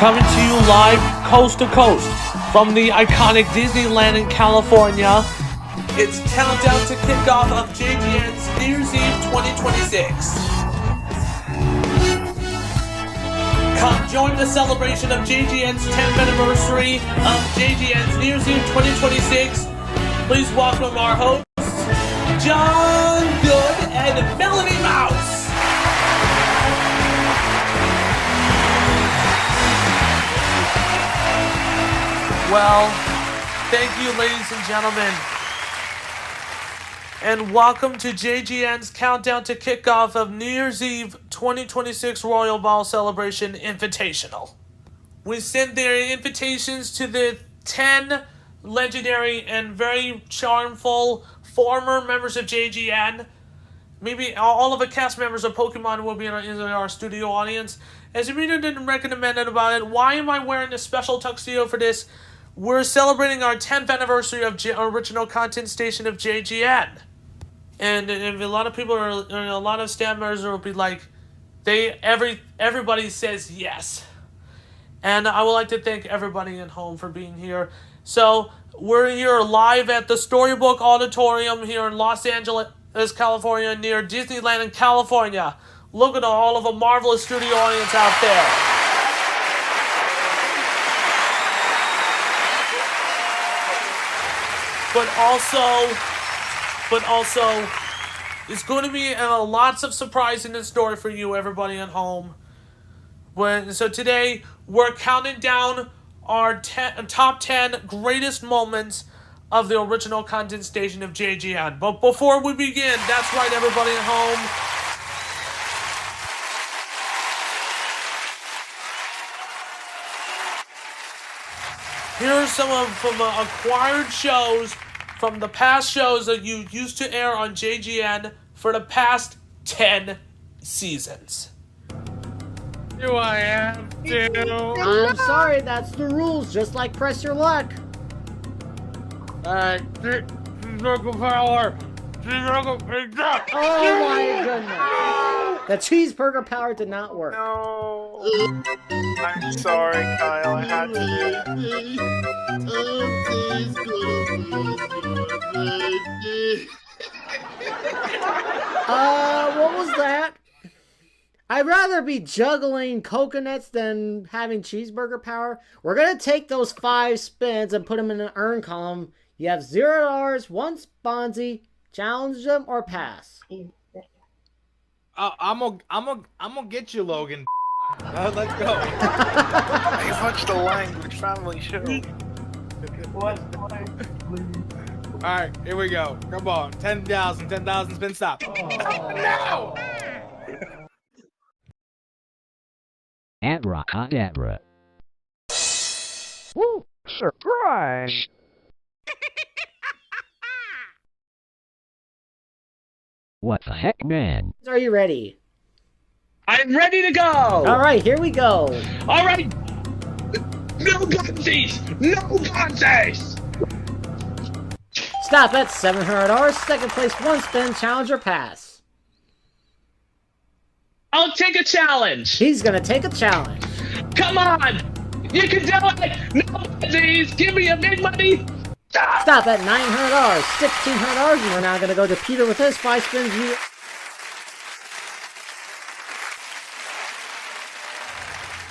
Coming to you live coast to coast from the iconic Disneyland in California. It's countdown to kickoff of JGN's New Year's Eve 2026. Come join the celebration of JGN's 10th anniversary of JGN's New Year's Eve 2026. Please welcome our hosts, John Good and Melanie Mouse. Well, thank you, ladies and gentlemen, and welcome to JGN's countdown to kickoff of New Year's Eve 2026 Royal Ball Celebration Invitational. We sent their invitations to the 10 legendary and very charmful former members of JGN. Maybe all of the cast members of Pokemon will be in our studio audience. As you really didn't recommend it about it, why am I wearing a special tuxedo for this? We're celebrating our 10th anniversary of original content station of JGN. And a lot of people a lot of staff members will be like, everybody says yes. And I would like to thank everybody at home for being here. So we're here live at the Storybook Auditorium here in Los Angeles, California, near Disneyland in California. Look at all of a marvelous studio audience out there. But also, it's going to be lots of surprise in store for you, everybody at home. So today, we're counting down our top 10 greatest moments of the original content station of JGN. But before we begin, that's right, everybody at home, here are some from acquired shows from the past shows that you used to air on JGN for the past 10 seasons. Do I have to? I'm sorry, that's the rules, just like Press Your Luck. Cheeseburger power! Cheeseburger pizza! Oh my goodness. The cheeseburger power did not work. No. I'm sorry, Kyle. I had to do it. What was that? I'd rather be juggling coconuts than having cheeseburger power. We're going to take those 5 spins and put them in an earn column. You have $0, 1 Sponzy, challenge them, or pass. I'm gonna get you, Logan. Let's go. Too much the language, family show. Alright, here we go. Come on. 10,000 spin stop. Oh. No! Abracadabra. Woo! Surprise! What the heck, man? Are you ready? I'm ready to go! Alright, here we go. Alright! No Ponzi's! No Ponzi's! Stop at $700. Second place, 1 spin, challenge or pass. I'll take a challenge! He's gonna take a challenge. Come on! You can do it! No Ponzi's! Give me a big money! Stop at $900. $1,600. And we're now gonna go to Peter with his 5 spins.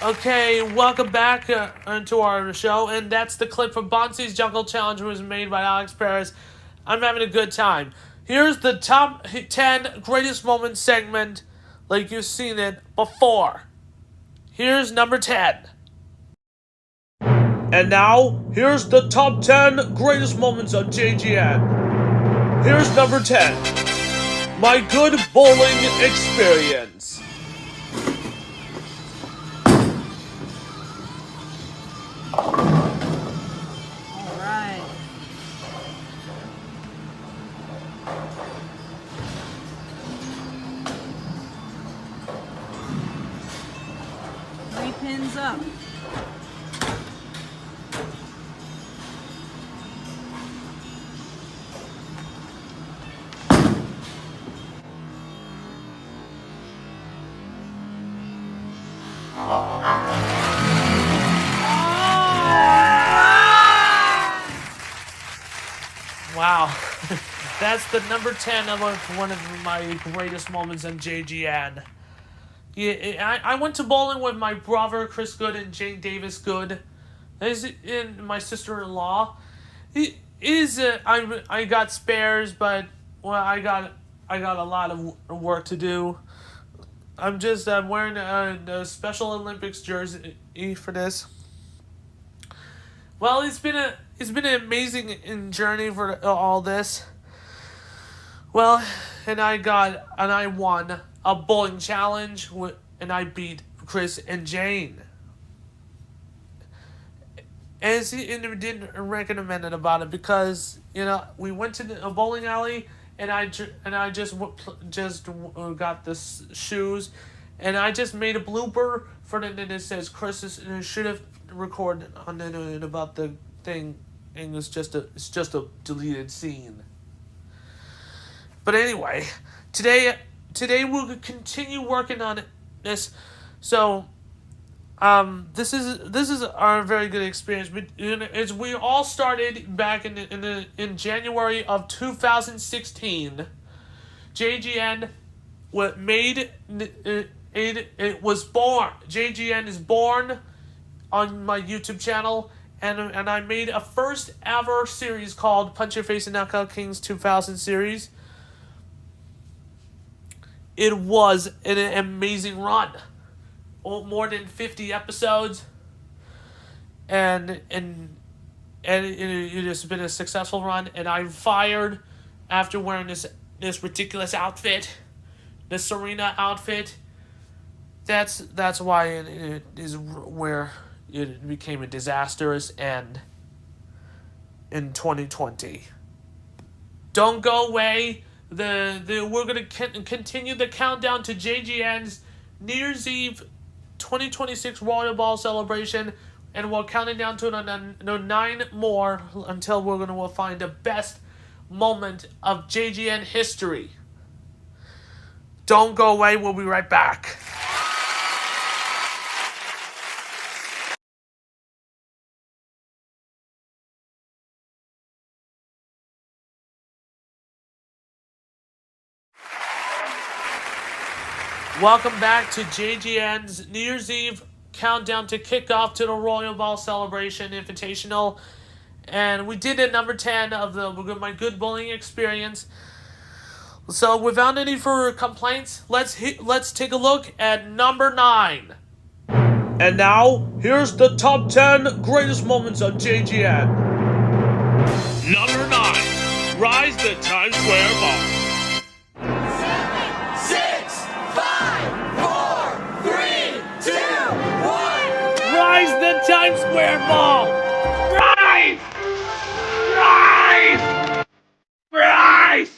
Okay, welcome back to our show, and that's the clip from Bonzi's Jungle Challenge, was made by Alex Perez. I'm having a good time. Here's the top 10 greatest moments segment, like you've seen it before. Here's number 10. And now, here's the top 10 greatest moments on JGN. Here's number 10. My good bowling experience. Alright. 3 pins up. That's the number 10 of one of my greatest moments on JGN. Yeah, I went to bowling with my brother Chris Good and Jane Davis Good, and my sister-in-law. I got spares, but well, I got a lot of work to do. I'm wearing a Special Olympics jersey for this. Well, it's been an amazing journey for all this. Well, and I won a bowling challenge and I beat Chris and Jane. And we didn't recommend it about it because we went to a bowling alley and I just got the shoes, and I just made a blooper for it, and it says Chris should have recorded on it about the thing, and it's just a deleted scene. But anyway, today we'll continue working on this. So this is our very good experience. As we all started back in January of 2016, JGN it was born. JGN is born on my YouTube channel, and I made a first ever series called Punch Your Face and Knockout Kings 2000 series. It was an amazing run. More than 50 episodes, and it has been a successful run. And I'm fired after wearing this ridiculous outfit, this Serena outfit. That's why it is where it became a disastrous end in 2020. Don't go away. We're gonna continue the countdown to JGN's New Year's Eve 2026 Royal Ball celebration, and we're counting down to 9 more until we'll find the best moment of JGN history. Don't go away. We'll be right back. Welcome back to JGN's New Year's Eve countdown to kickoff to the Royal Ball Celebration Invitational. And we did it number 10 of my good bowling experience. So without any further complaints, let's take a look at number 9. And now, here's the top 10 greatest moments on JGN. Number 9. Rise the Times Square Ball. Rise the Times Square Ball! Rise! Rise! Rise!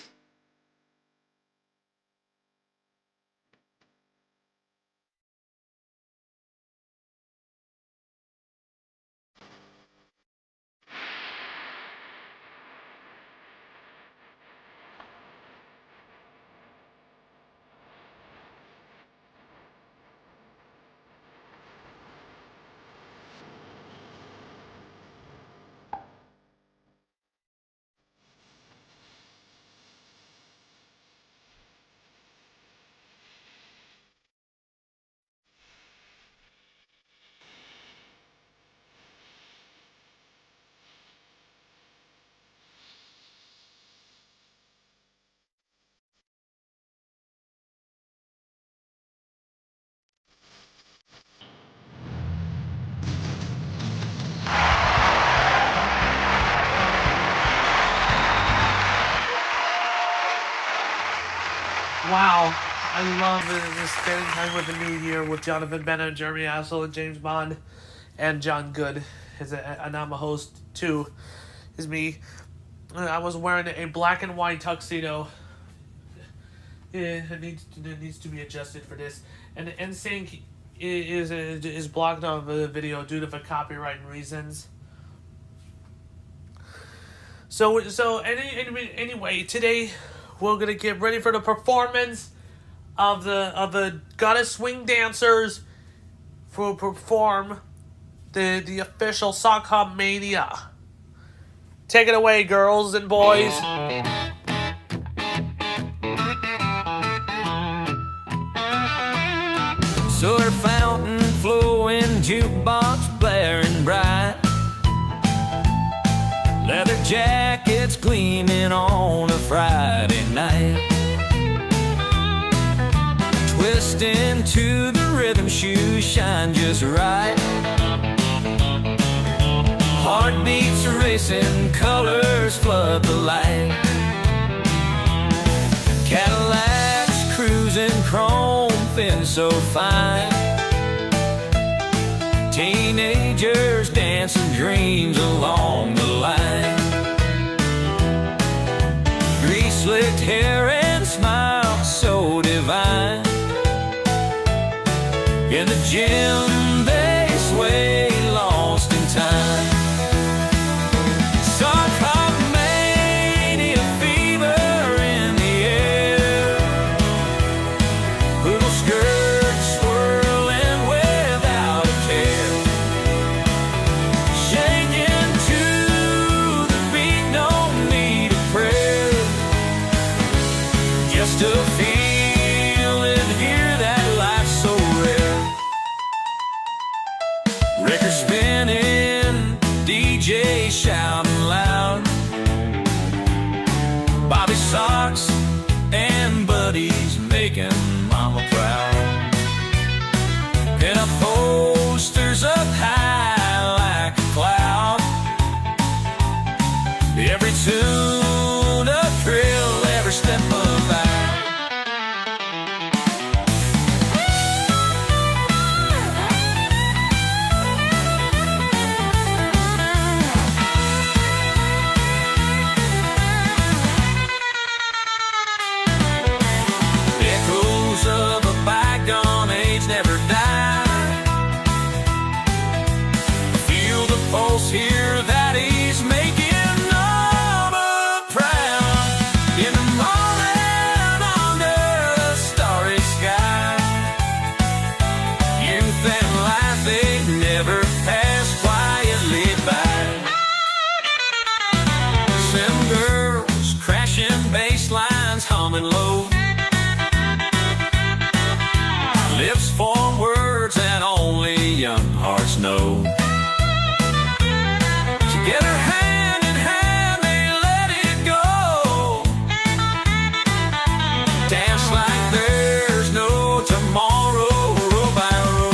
Wow, I love this spending time with the new year with Jonathan Bennett, Jeremy Assel, and James Bond, and John Good. And I'm a host too. Is me. I was wearing a black and white tuxedo. It needs to be adjusted for this. And NSYNC is blocked on the video due to the copyright reasons. So anyway, today we're gonna get ready for the performance of the Goddess Swing Dancers for perform the official Sock Hop Mania. Take it away, girls and boys. jukebox blaring bright, leather jackets gleaming on a Friday night. Twisting to the rhythm, shoes shine just right. Heartbeats racing, colors flood the light. Cadillacs cruising, chrome fins so fine. Teenagers dancing dreams along the line. Grease-slicked hair and smile so divine. In the gym they sway, lost in time. Some mania fever in the air. Little skirts swirling without a care. Shaking to the beat, no need of prayer. Just a feeling here that life's so rare. Record spinning, DJ shouting loud. Bobby socks and buddies making mama proud. Pin up posters up high like a cloud. Every tune a thrill, every step of out. Echoes of a bygone age never die. Feel the pulse here that he's making mama proud. In the morning under the starry sky. Youth and life, they never pass quietly by. Some girls crashing bass lines, humming low. Lips form words that only young hearts know. Together hand in hand they let it go. Dance like there's no tomorrow, row by row.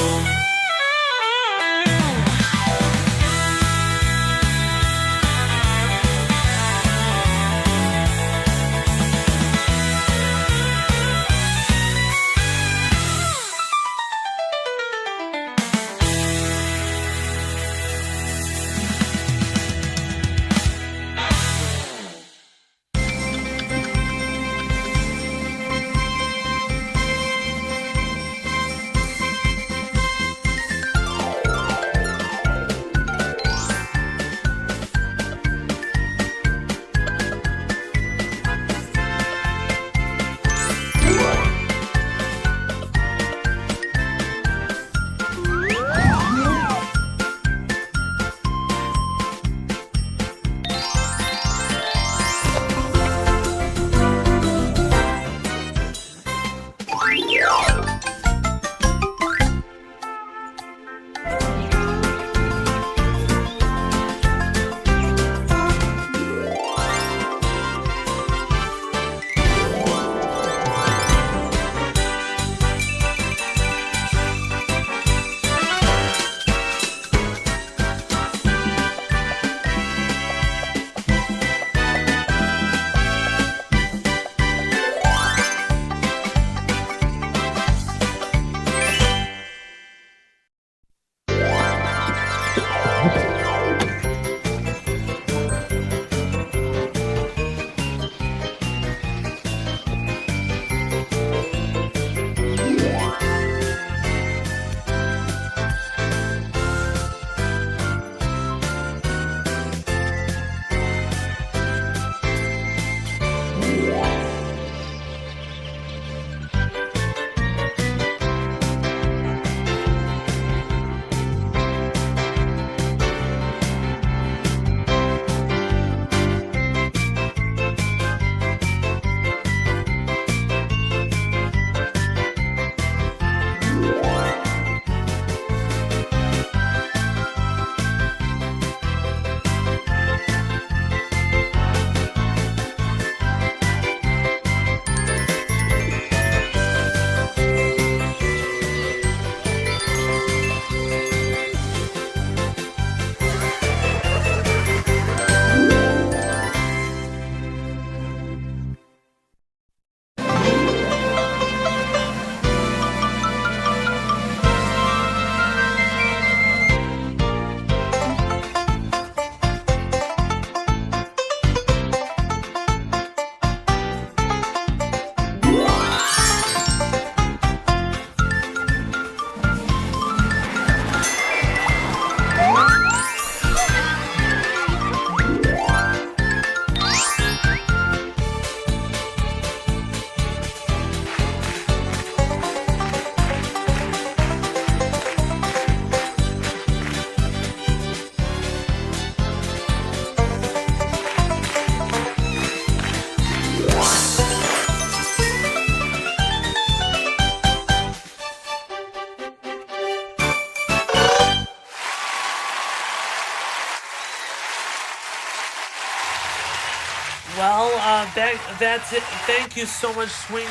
that's it. Thank you so much, swing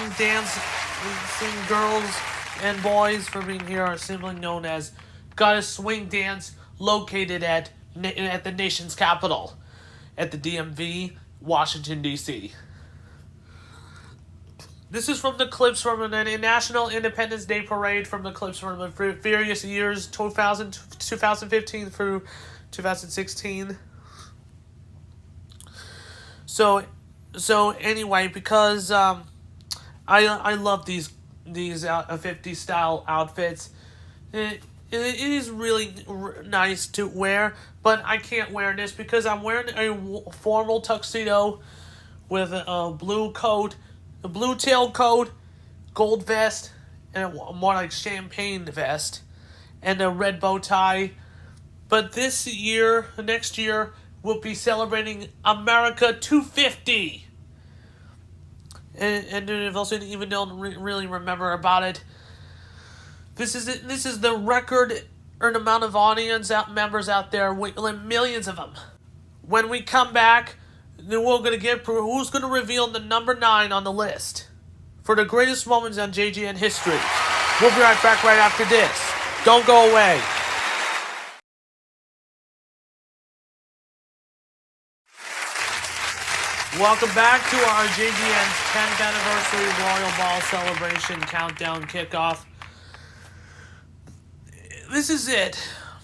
girls and boys, for being here. Simply known as Goddess Swing Dance, located at the nation's capital, at the DMV, Washington D.C. This is from the clips from a National Independence Day Parade, from the clips from the various years, 2015 through 2016. So anyway, because I love these 50s style outfits. It is really nice to wear, but I can't wear this because I'm wearing a formal tuxedo with a blue coat, a blue tailcoat, gold vest, and a more like champagne vest, and a red bow tie. But next year, we'll be celebrating America 250. And if also even don't really remember about it, this is the record amount of audience members out there, millions of them. When we come back, then we're gonna get who's gonna reveal the number 9 on the list for the greatest moments on JGN history. We'll be right back right after this. Don't go away. Welcome back to our JGN's 10th anniversary Royal Ball celebration countdown kickoff. This is it.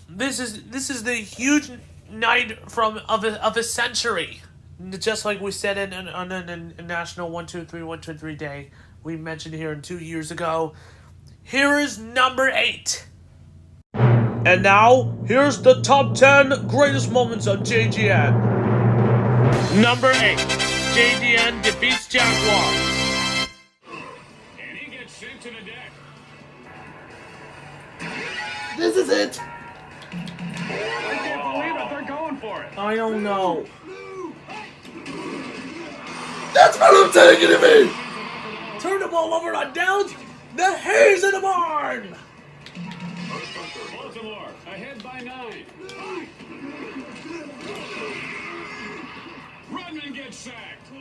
This is the huge night of a century. Just like we said on a National 123 Day we mentioned here 2 years ago. Here is number 8. And now, here's the top 10 greatest moments on JGN. Number 8. JGN defeats Jaguar. And he gets sent to the deck. This is it. I can't believe it. They're going for it. I don't know. That's what I'm taking to me. Turn the ball over on downs. The haze in the barn. Baltimore ahead by 9. Redmond gets sacked. He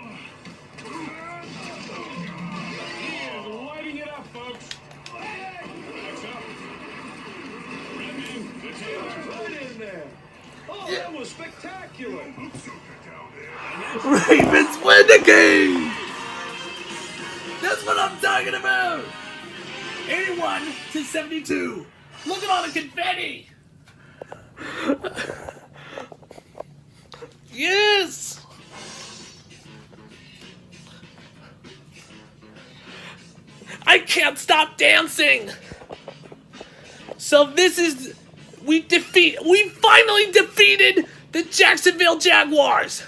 is lighting it up, folks. Next up. Redmond, the Taylor. Right in there. Oh, that was spectacular. Ravens win the game. That's what I'm talking about. 81-72. Look at all the confetti. Yes. I can't stop dancing. So we finally defeated the Jacksonville Jaguars.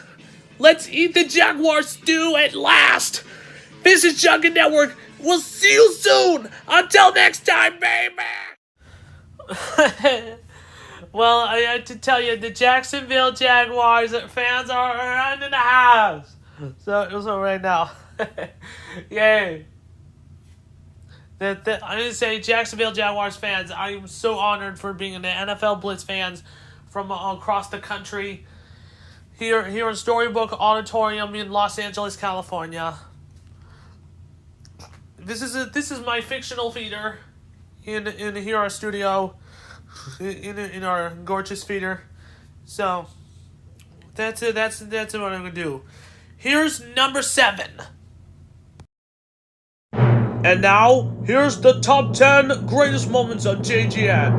Let's eat the Jaguar stew at last. This is Junkin Network. We'll see you soon. Until next time, baby. Well, I had to tell you, the Jacksonville Jaguars fans are in the house. So right now, yay. I didn't say Jacksonville Jaguars fans. I am so honored for being the NFL Blitz fans from across the country. Here in Storybook Auditorium in Los Angeles, California. This is my fictional feeder in here our studio, in our gorgeous feeder. So that's it. That's what I'm gonna do. Here's number 7. And now here's the top 10 greatest moments on JGN.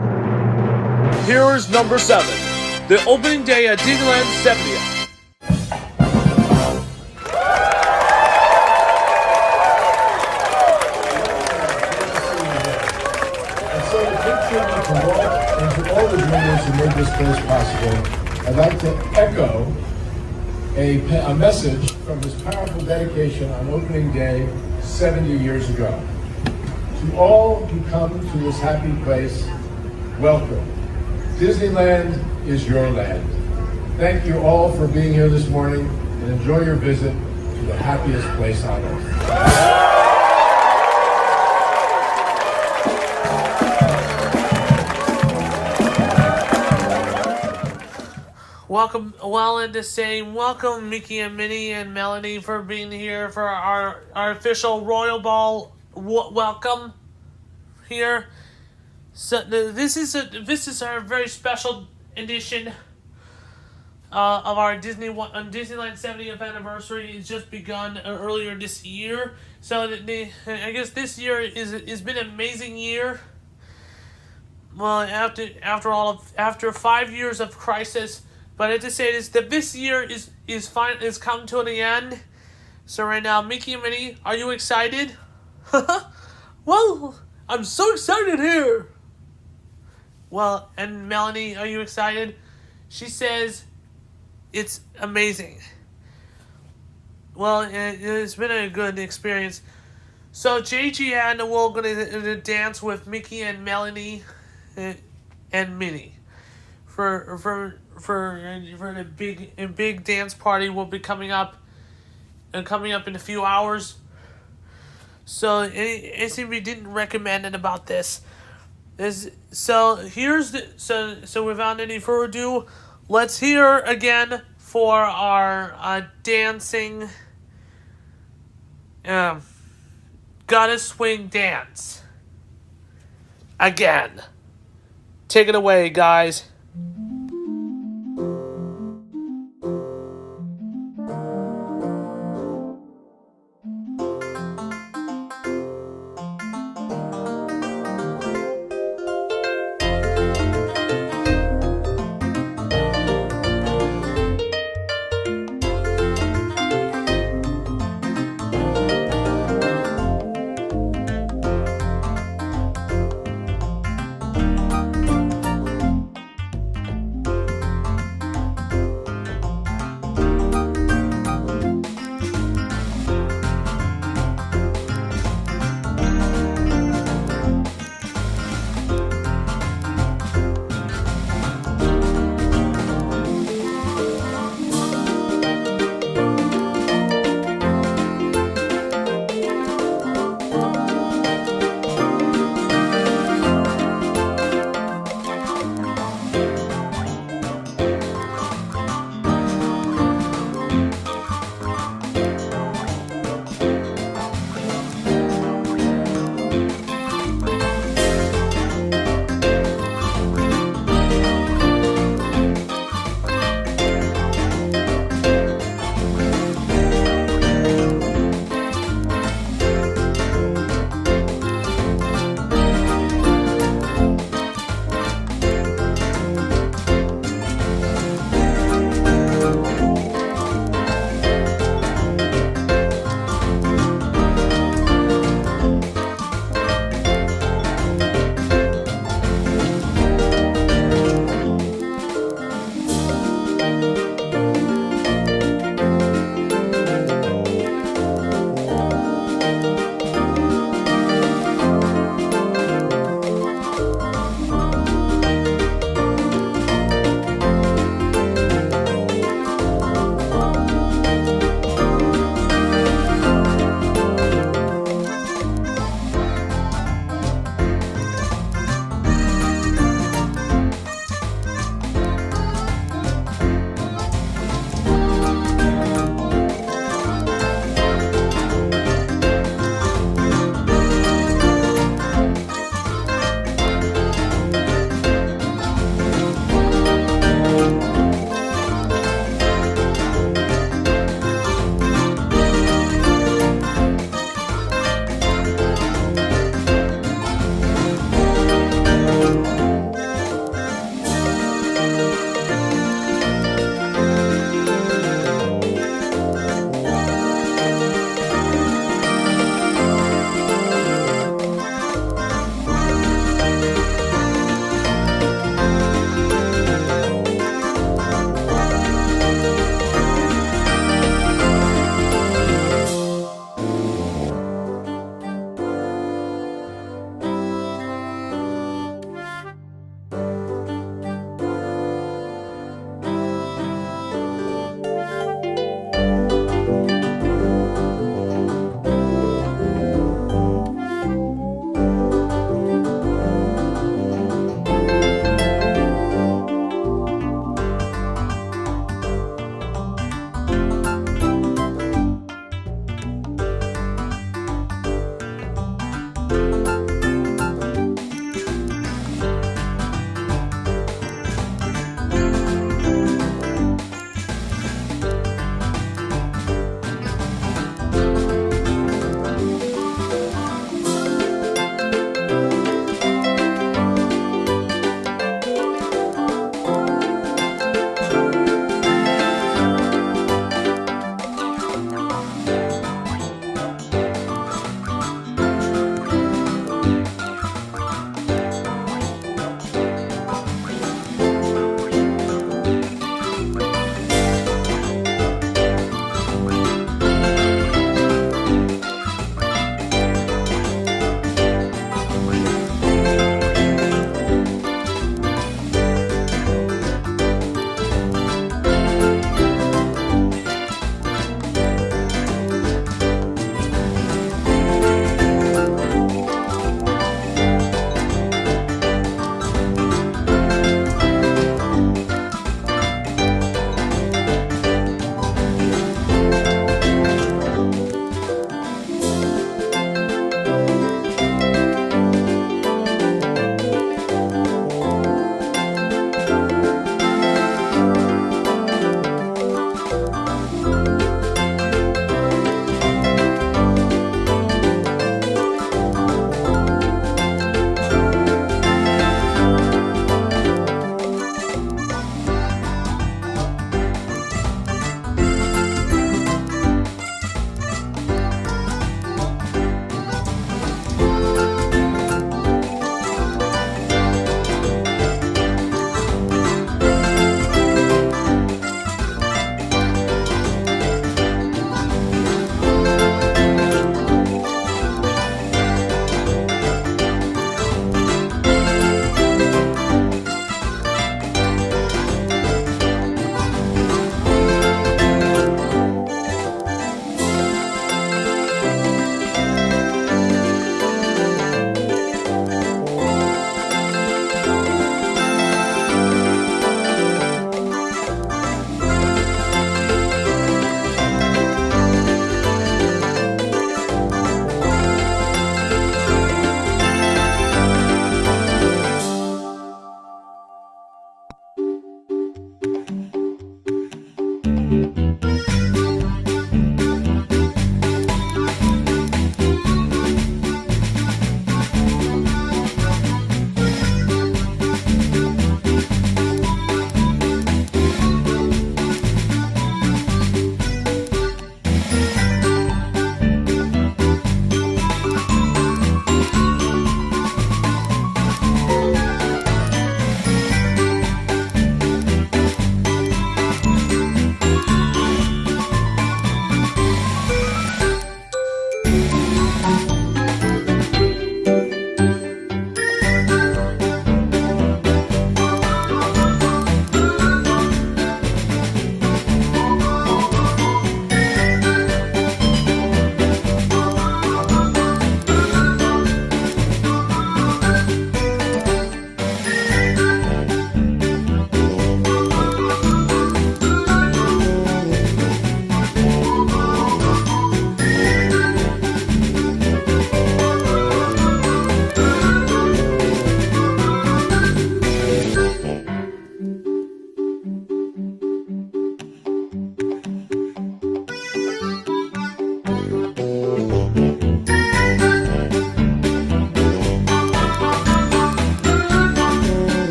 Here is number 7. The opening day at Disneyland 70th. To Walt and to all the dreamers who made this place possible, I'd like to echo a message from his powerful dedication on opening day 70 years ago. To all who come to this happy place, welcome. Disneyland is your land. Thank you all for being here this morning and enjoy your visit to the happiest place on earth. and to say welcome Mickey and Minnie and Melanie for being here for our official Royal Ball welcome here. So this is our very special edition of our Disneyland 70th anniversary. It's just begun earlier this year. So I guess this year has been an amazing year. Well, after 5 years of crisis, but I have to say this year is come to an end. So right now, Mickey and Minnie, are you excited? Well, I'm so excited here. Well, and Melanie, are you excited? She says it's amazing. Well, it's been a good experience. So JGN will gonna dance with Mickey and Melanie and Minnie for the big dance party will be coming up in a few hours. So anything we didn't recommend about this is so without any further ado, let's hear again for our dancing gotta swing dance again. Take it away, guys.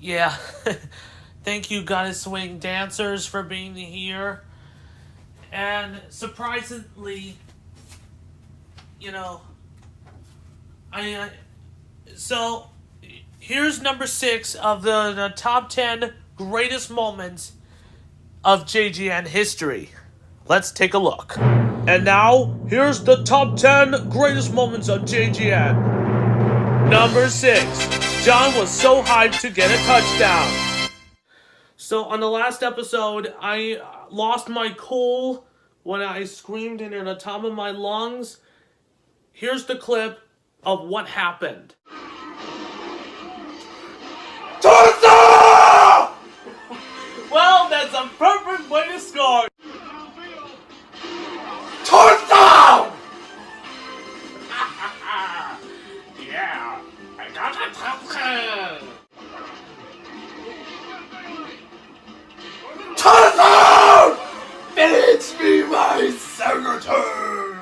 Yeah. Thank you, Goddess Swing dancers, for being here. And surprisingly, you know, so here's number 6 of the top 10 greatest moments of JGN history. Let's take a look. And now, here's the top 10 greatest moments of JGN. Number 6. John was so hyped to get a touchdown. So on the last episode, I lost my cool when I screamed into the top of my lungs. Here's the clip of what happened. Touchdown! Well, that's a perfect way to score. Touchdown! Yeah, I got a touchdown. Touchdown! Finish me, my senator!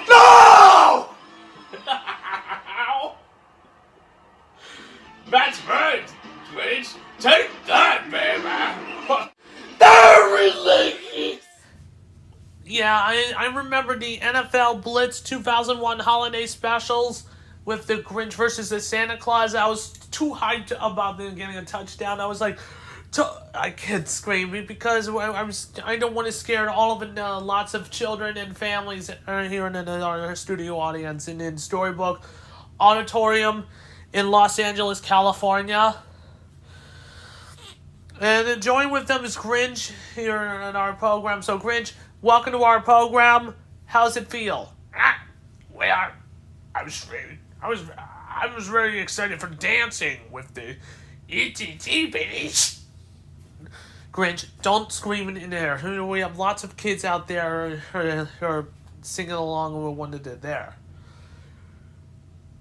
No! That's right, Twitch. Take that, baby! They're released! Yeah, I remember the NFL Blitz 2001 holiday specials with the Grinch versus the Santa Claus. I was too hyped about them getting a touchdown. I was like, I can't scream because I don't want to scare all of the lots of children and families here in our studio audience and in Storybook Auditorium in Los Angeles, California. And join with them is Grinch here in our program. So Grinch, welcome to our program. How's it feel? Well, I was very excited for dancing with the ETT babies. Grinch, don't scream in there. We have lots of kids out there who are singing along with what they did there.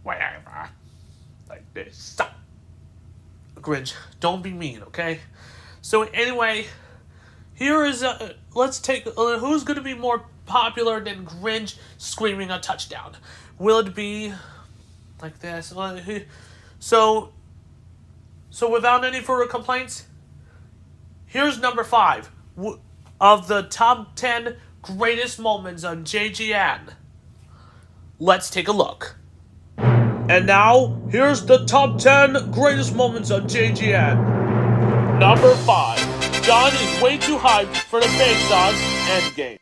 Whatever. Like this. Grinch, don't be mean, okay? So anyway, here is let's take who's going to be more popular than Grinch screaming a touchdown. Will it be like this? So without any further complaints, here's number 5 of the top 10 greatest moments on JGN. Let's take a look. And now, here's the top 10 greatest moments on JGN. Number 5. John is way too hyped for the Big Sox endgame.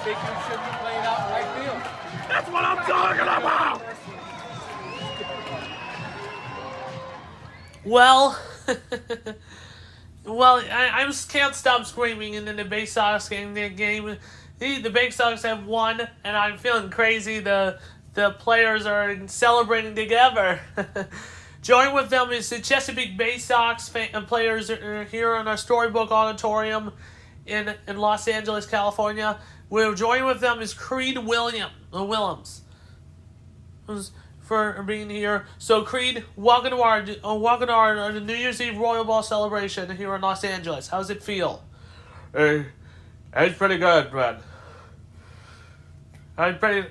Big you shouldn't be playing out in right field. That's what I'm talking about! Well, I just can't stop screaming, and then the Big Sox game. The Big Sox have won, and I'm feeling crazy. The players are celebrating together. Join with them is the Chesapeake Bay Sox players here in our Storybook Auditorium in Los Angeles, California. We'll join with them is Creed Willems for being here. So Creed, welcome to our New Year's Eve Royal Ball celebration here in Los Angeles. How's it feel? It's pretty good, man. I'm pretty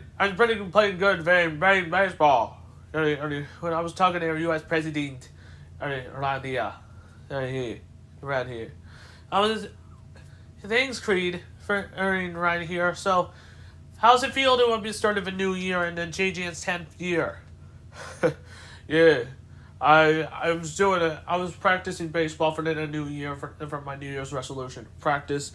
playing good playing baseball. When I was talking to our U.S. President around here. Thanks, Creed, for right here. So, how's it feel to be the start of a new year in the JGN's 10th year? Yeah, I was practicing baseball for the new year for my New Year's resolution. Practice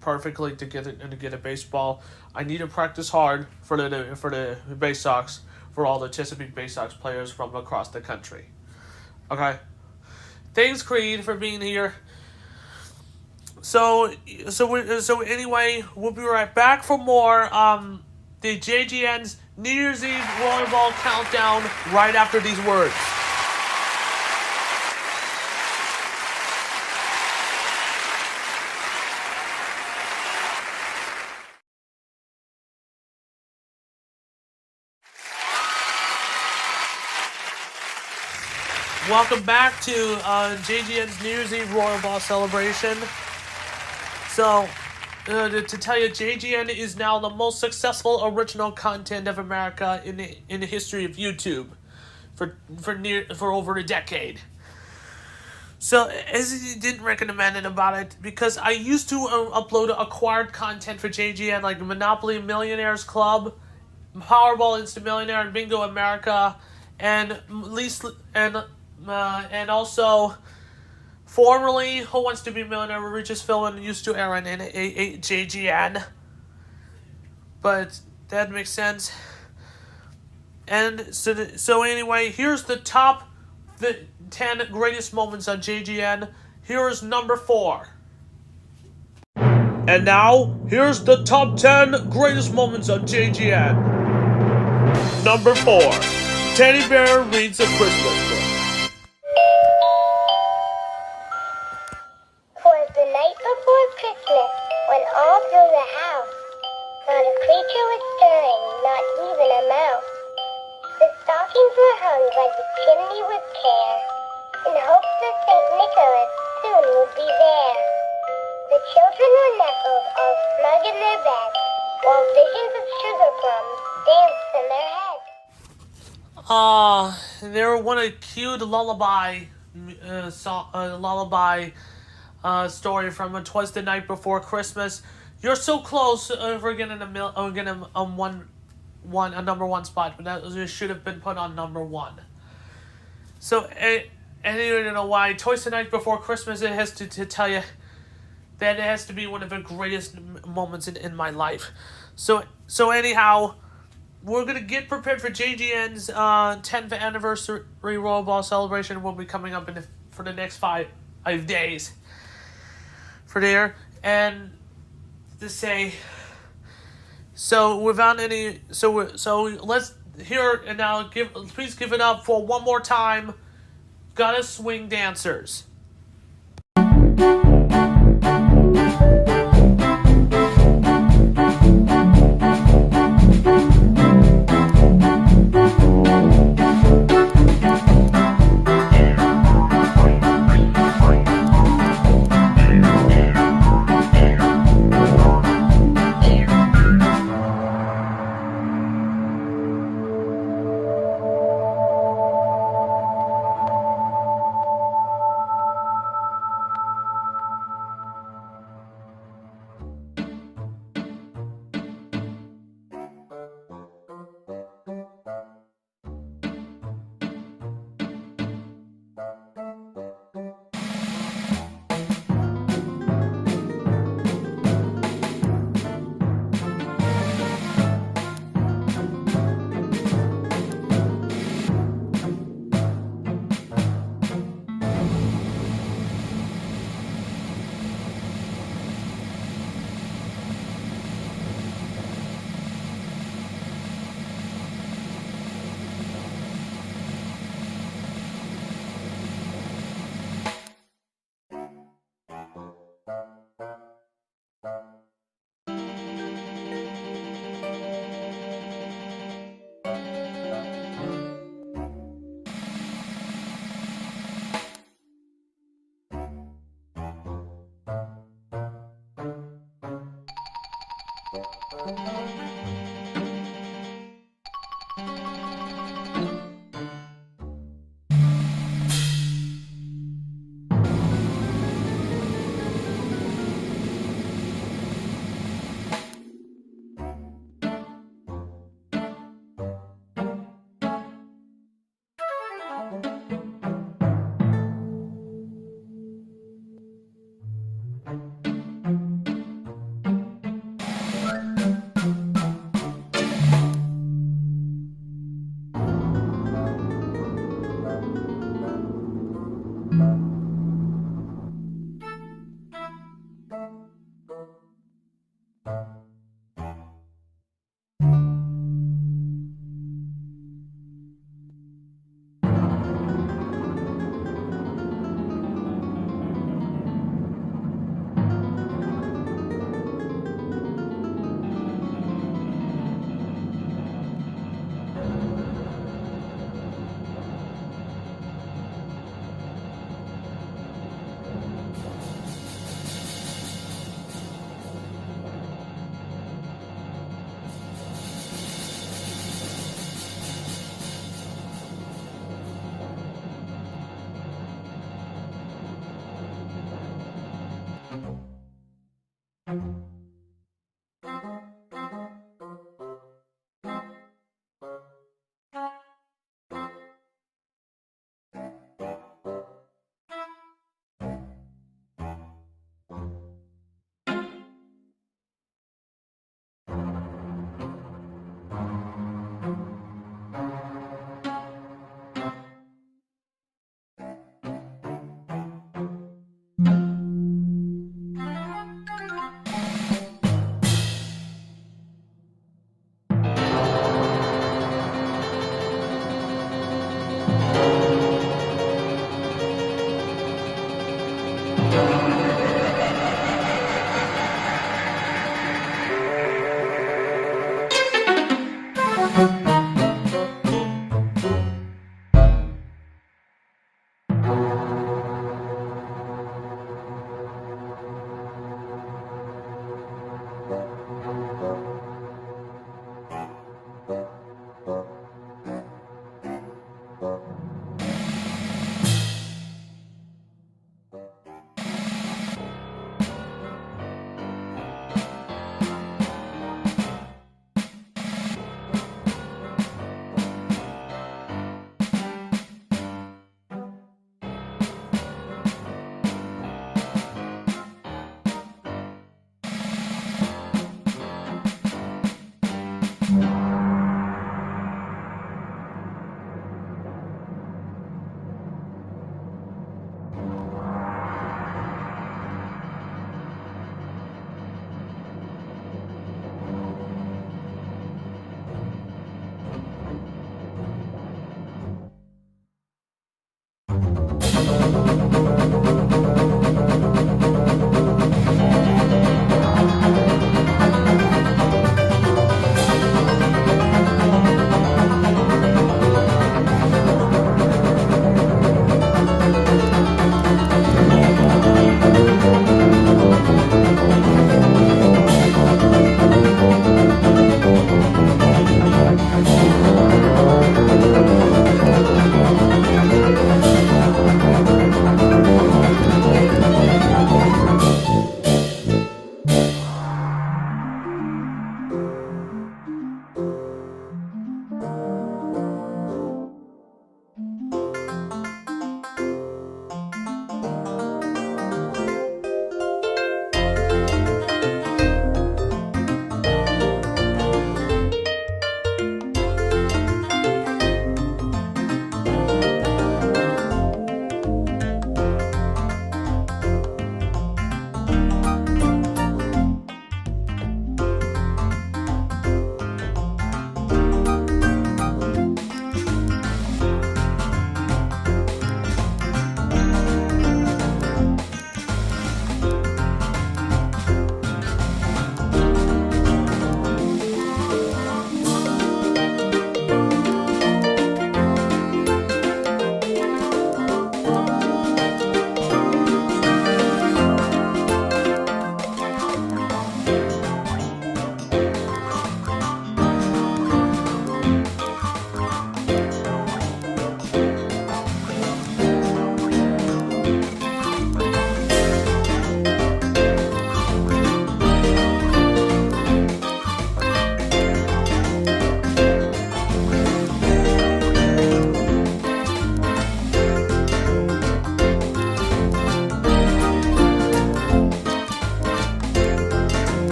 perfectly to get a baseball. I need to practice hard for the Bay Sox, for all the Chesapeake Bay Sox players from across the country. Okay, Thanks, Creed, for being here. So anyway, we'll be right back for more the JGN's New Year's Eve volleyball countdown right after these words. Welcome back to JGN's New Year's Eve Royal Ball celebration. So, to tell you, JGN is now the most successful original content of America in the history of YouTube, for over a decade. So, as you didn't recommend it about it, because I used to upload acquired content for JGN, like Monopoly Millionaires Club, Powerball Instant Millionaire, and Bingo America, and also formerly Who Wants to Be a Millionaire, Regis Philbin used to air on JGN. But that makes sense. And so anyway, here's the top 10 greatest moments on JGN. Here's number 4. And now, here's the top 10 greatest moments on JGN. Number 4. Teddy Bear reads a Christmas book. Was the night before Christmas, when all through the house, not a creature was stirring, not even a mouse. The stockings were hung by the chimney with care, in hopes that St. Nicholas soon would be there. The children were nestled all snug in their bed, while visions of sugar plums danced in their heads. They were one of the cute lullaby story from Twas the Night Before Christmas. You're so close for getting a number 1 spot, but that should have been put on number 1. So, and you don't know why Twas the Night Before Christmas. It has to tell you that it has to be one of the greatest moments in my life. So anyhow, we're gonna get prepared for JGN's 10th anniversary Royal Ball celebration. Will be coming up for the next 5 days. For there, and to say, so without any, so let's hear and now please give it up for one more time. Gotta Swing Dancers.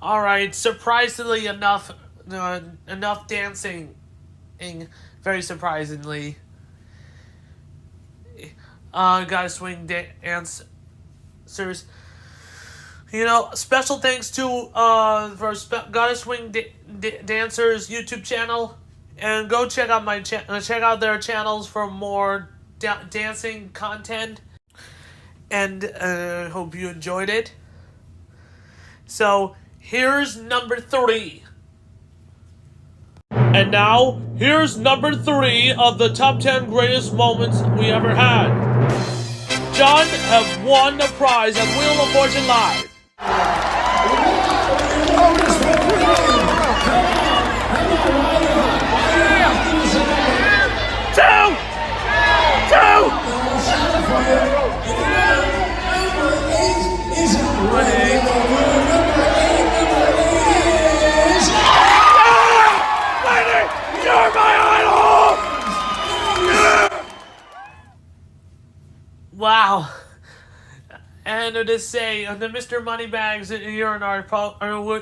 All right, surprisingly enough, enough dancing, very surprisingly. Gotta swing dancers. You know, special thanks to for Gotta Swing Dancers YouTube channel. and go check out check out their channels for more dancing content. And I hope you enjoyed it. So here's number 3. And now, here's number 3 of the top 10 greatest moments we ever had. John have won the prize at Wheel of Fortune Live. You're my idol! Wow. And to say, the Mr. Moneybags here in our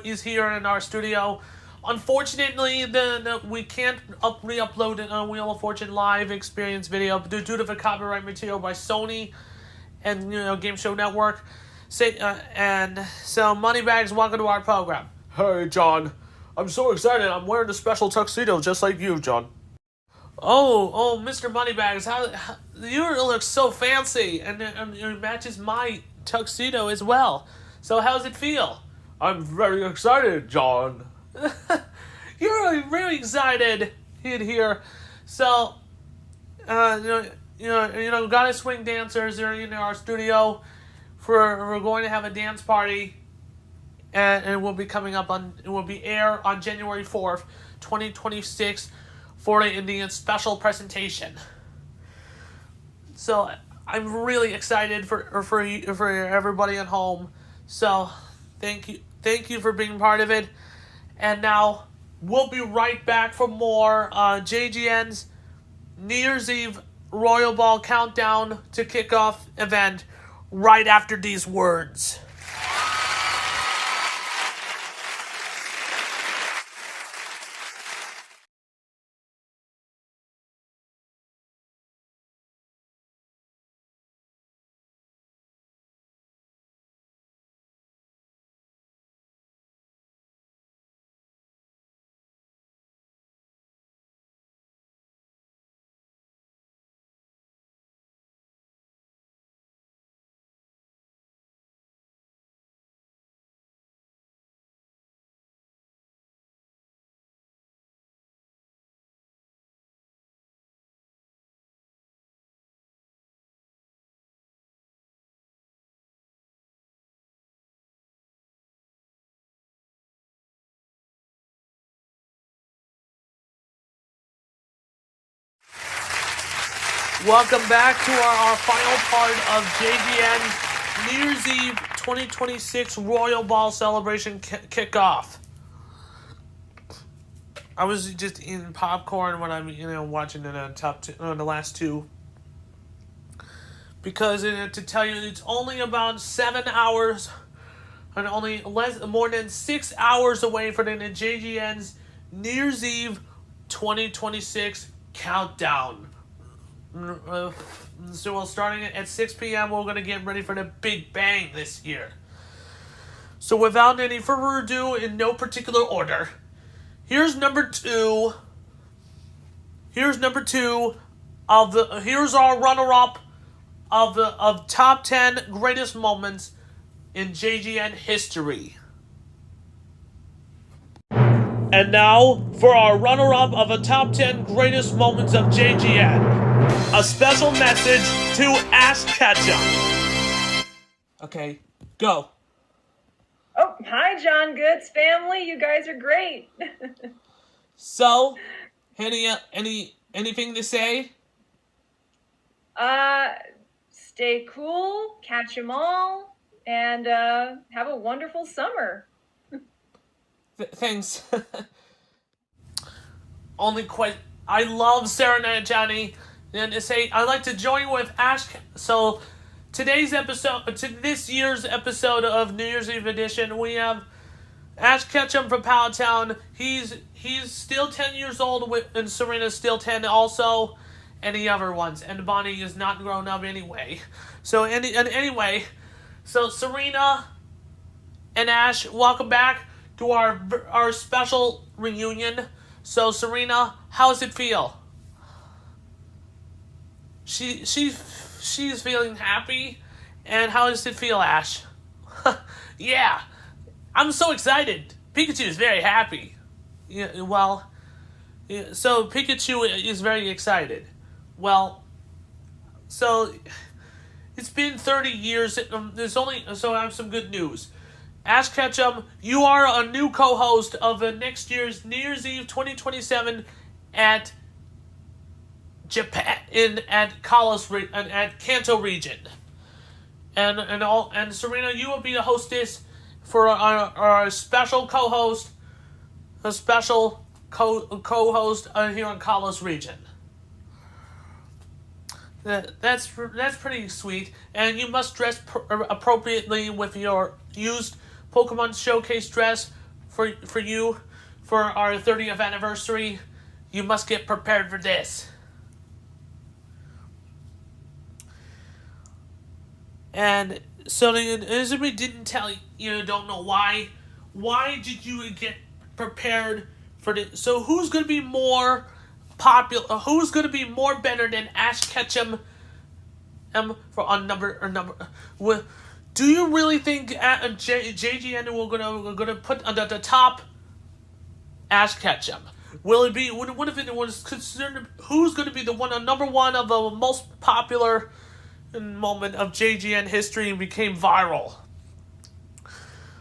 is here in our studio. Unfortunately, we can't re-upload a Wheel of Fortune Live experience video due to the copyright material by Sony and Game Show Network. And so Moneybags, welcome to our program. Hey, John. I'm so excited. I'm wearing a special tuxedo just like you, John. Oh, Mr. Moneybags, how you look so fancy, and it matches my tuxedo as well. So how's it feel? I'm very excited, John. You're really excited in here. So, Gotta Swing dancers are in our studio. We're going to have a dance party, and it will be air on January 4th, 2026, for the Indian special presentation. So I'm really excited for everybody at home. So thank you for being part of it. And now we'll be right back for more JGN's New Year's Eve Royal Ball Countdown to Kickoff event right after these words. Welcome back to our final part of JGN New Year's Eve 2026 Royal Ball Celebration Kickoff. I was just eating popcorn when I'm watching the last two, because to tell you, it's only about 7 hours and only more than 6 hours away from the JGN's New Year's Eve 2026 countdown. So we're starting at 6 p.m. We're going to get ready for the Big Bang this year. So without any further ado, in no particular order, here's number 2. Here's our runner-up of top 10 greatest moments in JGN history. And now for our runner-up of a top 10 greatest moments of JGN. A special message to Ash Ketchum. Okay, go. Oh, hi, John Goods family. You guys are great. So, anything to say? Stay cool, catch 'em all, and have a wonderful summer. Thanks. I love Sarah and Johnny. And to say, I'd like to join with Ash. So, to this year's episode of New Year's Eve edition, we have Ash Ketchum from Powhatan. He's still 10 years old, and Serena's still 10 also, and the other ones. And Bonnie is not grown up anyway. So, anyway, so Serena and Ash, welcome back to our special reunion. So Serena, how does it feel? She's feeling happy, and how does it feel, Ash? Yeah, I'm so excited. Pikachu is very happy. Yeah, well, yeah, so Pikachu is very excited. Well, so it's been 30 years. There's only so I have some good news. Ash Ketchum, you are a new co-host of next year's New Year's Eve 2027 at Japan at Kanto region, and Serena, you will be the hostess for our special co-host, a special co-host here in Kalos region. That's pretty sweet, and you must dress appropriately with your used Pokemon Showcase dress for our 30th anniversary. You must get prepared for this. And so Izumi didn't tell you, don't know why. Why did you get prepared for this? So who's going to be more popular? Who's going to be more better than Ash Ketchum? For on number. Do you really think JGN will gonna put under the top Ash Ketchum? Will it be one of it was concerned who's going to be the number one of the most popular moment of JGN history and became viral?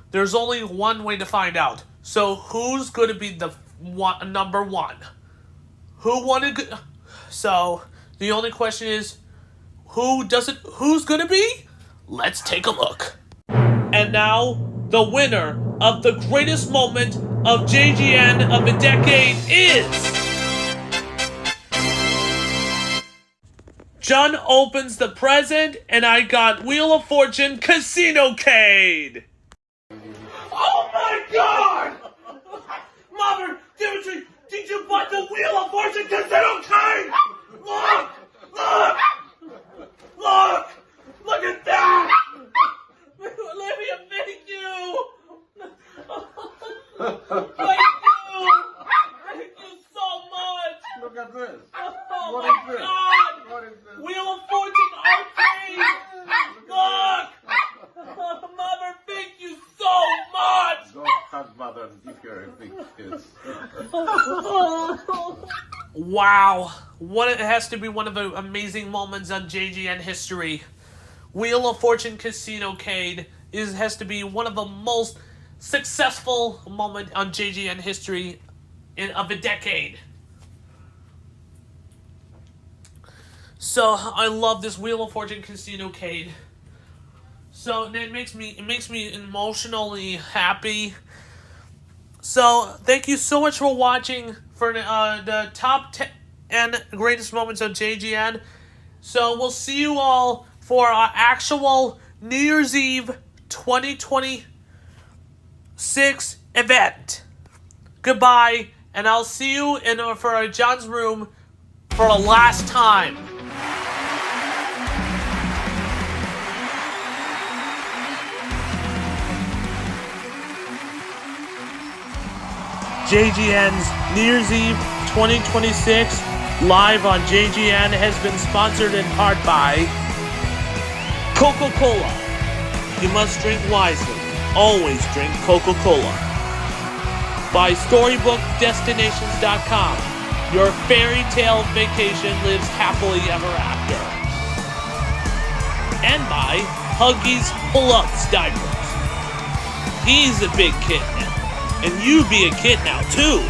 There's only one way to find out. So who's going to be the number one? So the only question is, who's going to be? Let's take a look. And now, the winner of the greatest moment of JGN of the decade is... John opens the present, and I got Wheel of Fortune Casino Cade. Oh my god! Mother, Dimitri, did you buy the Wheel of Fortune Casino Cade? Look! Look! Look! Look at that! Olivia, thank you! Thank you! Thank you so much! Look at this! Oh What my is this? god! What is this? Wheel of Fortune Arcade! Look! Mother, thank you so much! Don't hug mother and give her a big kiss. Wow. It has to be one of the amazing moments on JGN history. Wheel of Fortune Casino Cade has to be one of the most successful moment on JGN history of the decade. So I love this Wheel of Fortune Casino Cade. So it makes me emotionally happy. So thank you so much for watching for the top 10 greatest moments of JGN. So we'll see you all for our actual New Year's Eve 2026 event. Goodbye, and I'll see you for John's room for the last time. JGN's New Year's Eve 2026 live on JGN has been sponsored in part by Coca-Cola. You must drink wisely. Always drink Coca-Cola. By StorybookDestinations.com. Your fairy tale vacation lives happily ever after. And by Huggies Pull-Ups Diapers. He's a big kid now. And you be a kid now, too.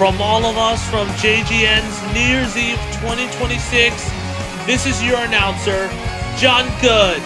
From all of us from JGN's New Year's Eve 2026, this is your announcer, John Good.